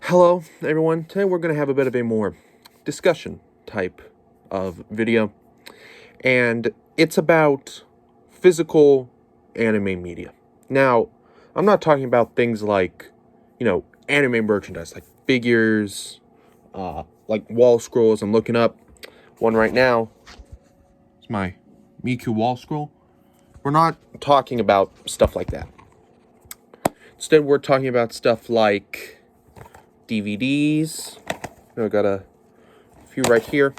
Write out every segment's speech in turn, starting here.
Hello, everyone. Today we're going to have a bit of a more discussion type of video, and it's about physical anime media. Now, I'm not talking about things like, anime merchandise, like figures, like wall scrolls. I'm looking up one right now. It's my Miku wall scroll. We're not talking about stuff like that. Instead, we're talking about stuff like DVDs. I got a few right here.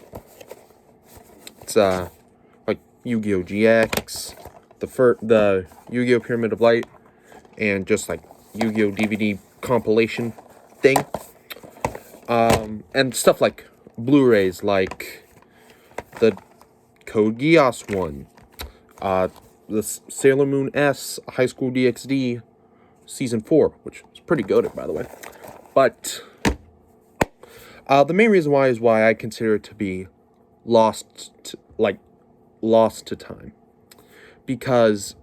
It's like Yu-Gi-Oh! GX, the Yu-Gi-Oh! Pyramid of Light, and just like Yu-Gi-Oh! DVD compilation thing. And stuff like Blu-rays, like the Code Geass one, the Sailor Moon S High School DxD Season 4, which is pretty goated, by the way. But the main reason why is why I consider it to be lost to time. Because,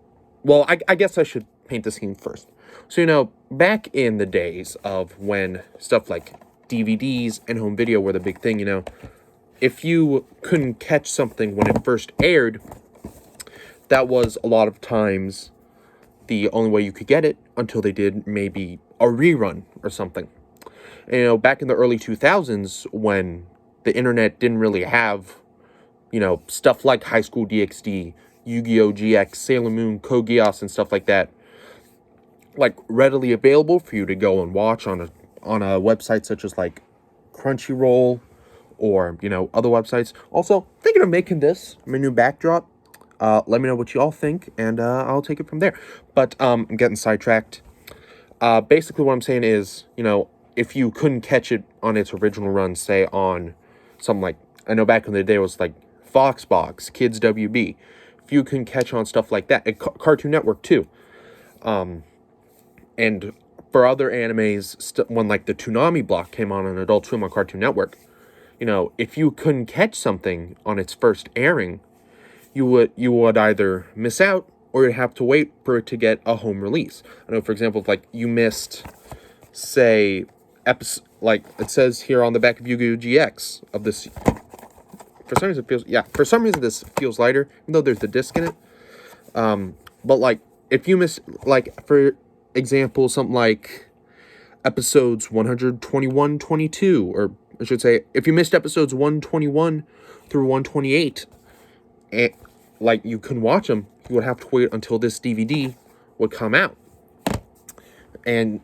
well, I guess I should paint the scene first. So, back in the days of when stuff like DVDs and home video were the big thing, if you couldn't catch something when it first aired, that was a lot of times the only way you could get it until they did maybe a rerun or something. And, back in the early 2000s, when the internet didn't really have, stuff like High School DxD, Yu-Gi-Oh! GX, Sailor Moon, Code Geass, and stuff like that, like, readily available for you to go and watch on a website such as, like, Crunchyroll or, other websites. Also, thinking of making this my new backdrop. Let me know what you all think, and I'll take it from there. But I'm getting sidetracked. Basically, what I'm saying is, if you couldn't catch it on its original run, say on something like, I know back in the day it was like Foxbox, Kids WB. If you couldn't catch on stuff like that, Cartoon Network too. And for other animes, when like the Toonami block came on Adult Swim on Cartoon Network, if you couldn't catch something on its first airing, you would either miss out or you'd have to wait for it to get a home release. I know, for example, if like you missed, say, episode, like it says here on the back of Yu-Gi-Oh! GX of this. For some reason this feels lighter, even though there's the disc in it. But like if you miss, like for example, something like episodes 121, 22, or I should say, if you missed episodes 121 through 128, and like you couldn't watch them, you would have to wait until this DVD would come out. And,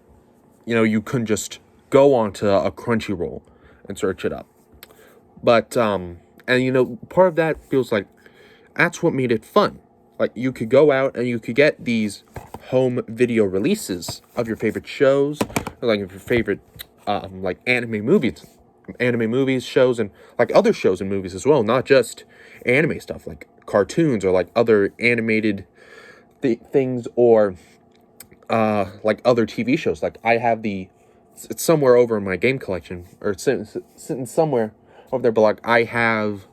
you couldn't just go onto a Crunchyroll and search it up. But, and, part of that feels like that's what made it fun. Like, you could go out and you could get these home video releases of your favorite shows, or like your favorite, like anime movies, shows, and like other shows and movies as well, not just anime stuff, like cartoons or like other animated things, or like other TV shows. Like I have it's somewhere over in my game collection, or sitting somewhere over there, but like I have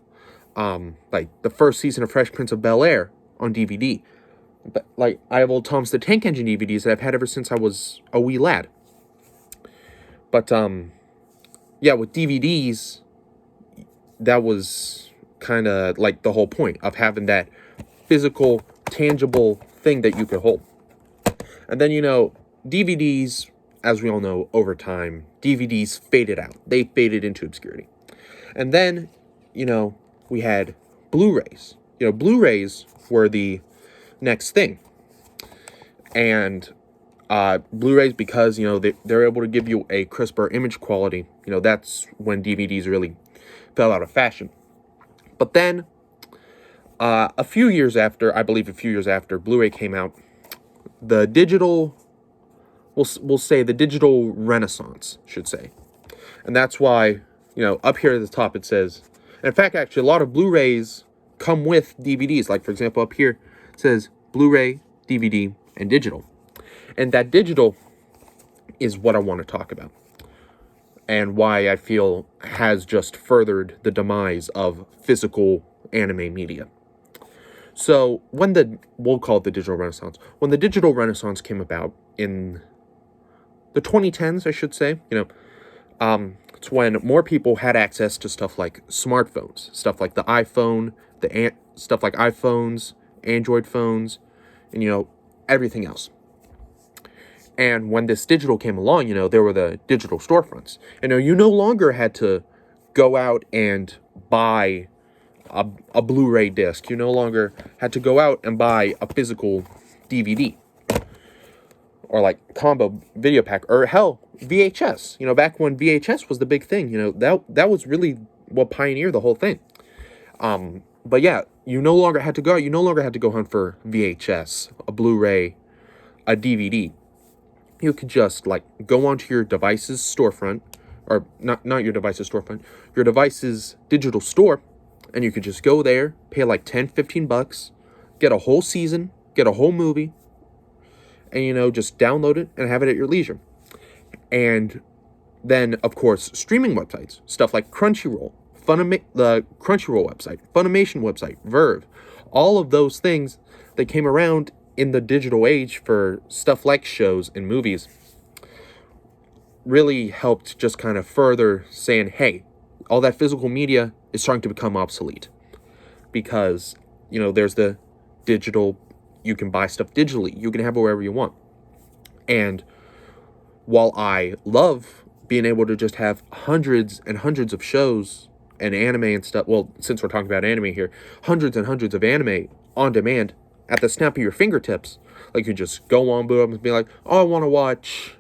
like the first season of Fresh Prince of Bel-Air on DVD. But like I have old Thomas the Tank Engine DVDs that I've had ever since I was a wee lad. But yeah, with DVDs, that was kind of like the whole point of having that physical, tangible thing that you could hold. And then, DVDs, as we all know, over time, DVDs faded out. They faded into obscurity. And then, we had Blu-rays. Blu-rays were the next thing. And Blu-rays, because, they're able to give you a crisper image quality, that's when DVDs really fell out of fashion. But then, a few years after Blu-ray came out, the digital, we'll say the digital renaissance, should say. And that's why, up here at the top it says, and in fact, actually, a lot of Blu-rays come with DVDs. Like, for example, up here it says Blu-ray, DVD, and digital. And that digital is what I want to talk about, and why I feel has just furthered the demise of physical anime media. So we'll call it the digital renaissance. When the digital renaissance came about in the 2010s, I should say, It's when more people had access to stuff like smartphones, stuff like the iPhone, stuff like iPhones, Android phones, and everything else. And when this digital came along, there were the digital storefronts. You no longer had to go out and buy a Blu-ray disc. You no longer had to go out and buy a physical DVD or like combo video pack, or hell, VHS. Back when VHS was the big thing, that was really what pioneered the whole thing. But yeah, you no longer had to go hunt for VHS, a Blu-ray, a DVD. You could just like go onto your device's storefront, or not your device's storefront, your device's digital store, and you could just go there, pay like $10-15, get a whole season, get a whole movie, and just download it and have it at your leisure. And then, of course, streaming websites, stuff like Crunchyroll, the Crunchyroll website, Funimation website, Verve, all of those things that came around in the digital age for stuff like shows and movies really helped just kind of further saying, hey, all that physical media is starting to become obsolete. Because, there's the digital, you can buy stuff digitally, you can have it wherever you want. And while I love being able to just have hundreds and hundreds of shows and anime and stuff, well, since we're talking about anime here, hundreds and hundreds of anime on demand at the snap of your fingertips, like you just go on, boot up, and be like, oh, I want to watch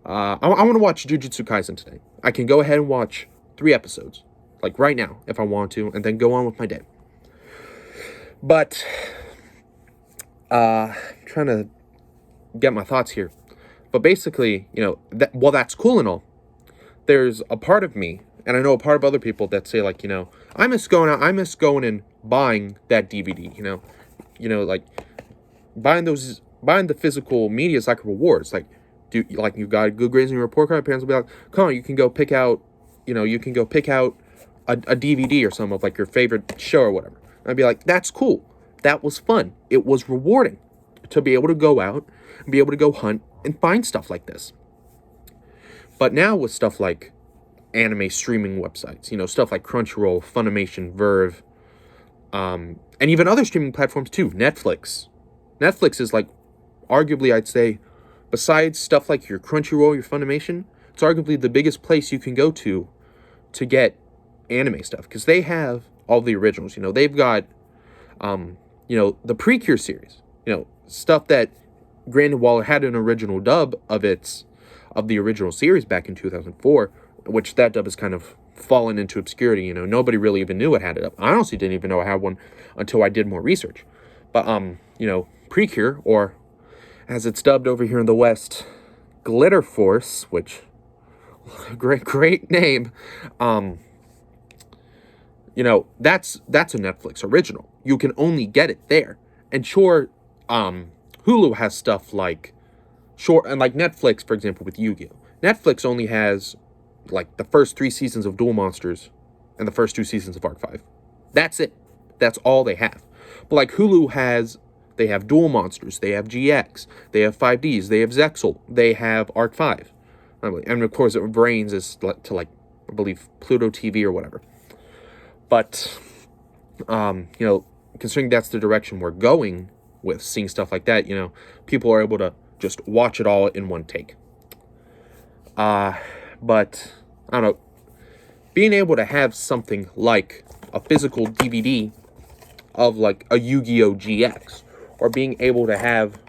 Jujutsu Kaisen today. I can go ahead and watch 3 episodes, like right now, if I want to, and then go on with my day. But, trying to get my thoughts here. But basically, while that's cool and all, there's a part of me, and I know a part of other people that say like, I miss going and buying that DVD, like buying the physical media is like a reward. It's like, you've got good grades in your report card, parents will be like, come on, you can go pick out a DVD or something of like your favorite show or whatever. And I'd be like, that's cool. That was fun. It was rewarding to be able to go out and be able to go hunt and find stuff like this. But now with stuff like anime streaming websites, stuff like Crunchyroll, Funimation, Verve, and even other streaming platforms too, Netflix. Netflix is like, arguably, I'd say, besides stuff like your Crunchyroll, your Funimation, it's arguably the biggest place you can go to get anime stuff, because they have all the originals. They've got, the Precure series, stuff that, granted, while it had an original dub of the original series back in 2004, which that dub has kind of fallen into obscurity. Nobody really even knew it had it up. I honestly didn't even know I had one until I did more research. But, Precure, or as it's dubbed over here in the West, Glitter Force, which, great name, that's a Netflix original. You can only get it there. And sure, Hulu has stuff like, and like Netflix, for example, with Yu-Gi-Oh! Netflix only has like the first 3 seasons of Duel Monsters and the first 2 seasons of Arc 5. That's it. That's all they have. But like Hulu they have Duel Monsters, they have GX, they have 5Ds, they have Zexal, they have Arc 5. And of course, Brains is to like, I believe, Pluto TV or whatever. But, considering that's the direction we're going with seeing stuff like that, people are able to just watch it all in one take. But, I don't know, being able to have something like a physical DVD of like a Yu-Gi-Oh! GX, or being able to have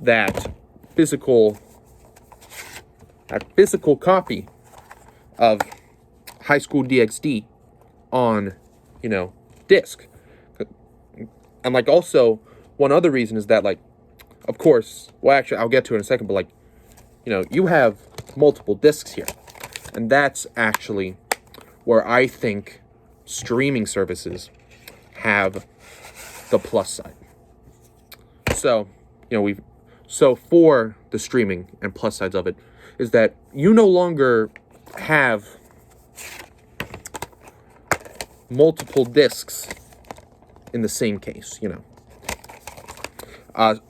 that physical copy of High School DxD on, disc. And like also, one other reason is that like, of course, well actually I'll get to it in a second, but like, you have multiple discs here. And that's actually where I think streaming services have the plus side. So, so for the streaming and plus sides of it is that you no longer have multiple discs in the same case,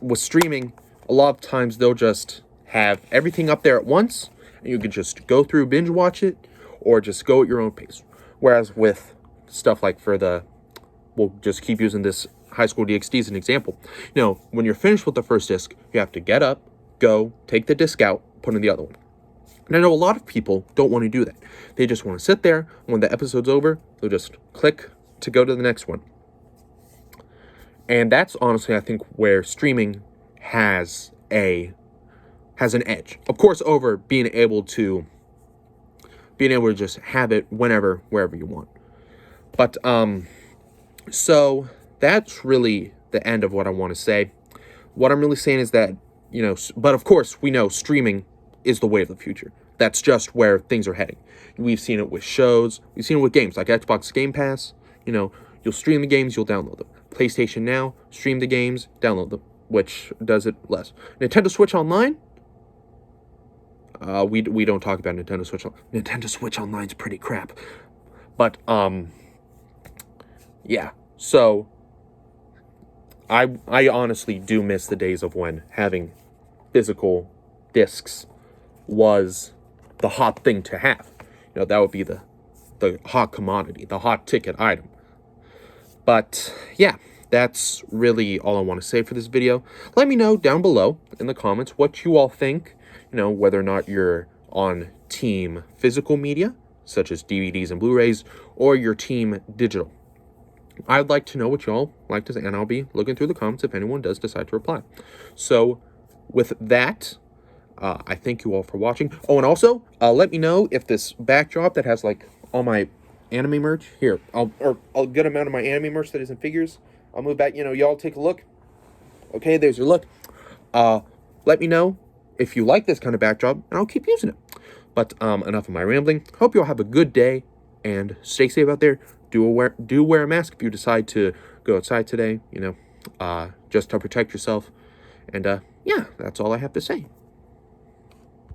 With streaming, a lot of times they'll just have everything up there at once, and you can just go through, binge watch it, or just go at your own pace. Whereas with stuff like we'll just keep using this High School DxD as an example. When you're finished with the first disc, you have to get up, go, take the disc out, put in the other one. And I know a lot of people don't want to do that. They just want to sit there. When the episode's over, they'll just click to go to the next one. And that's honestly, I think, where streaming has an edge. Of course, over being able to just have it whenever, wherever you want. But so that's really the end of what I want to say. What I'm really saying is that, but of course we know streaming is the way of the future. That's just where things are heading. We've seen it with shows. We've seen it with games like Xbox Game Pass. You'll stream the games, you'll download them. PlayStation Now, stream the games, download them, which does it less. Nintendo Switch Online, we don't talk about Nintendo Switch. Nintendo Switch Online's pretty crap. But yeah. So I honestly do miss the days of when having physical discs was the hot thing to have. That would be the hot commodity, the hot ticket item. But yeah, that's really all I want to say for this video. Let me know down below in the comments what you all think, whether or not you're on team physical media, such as DVDs and Blu-rays, or your team digital. I'd like to know what y'all like to say, and I'll be looking through the comments if anyone does decide to reply. So with that, I thank you all for watching. Oh, and also, let me know if this backdrop that has like all my anime merch here, a good amount of my anime merch that isn't figures. I'll move back. Y'all take a look. Okay, there's your look. Let me know if you like this kind of backdrop, and I'll keep using it. But enough of my rambling. Hope you all have a good day and stay safe out there. Do wear a mask if you decide to go outside today. Just to protect yourself. And yeah, that's all I have to say.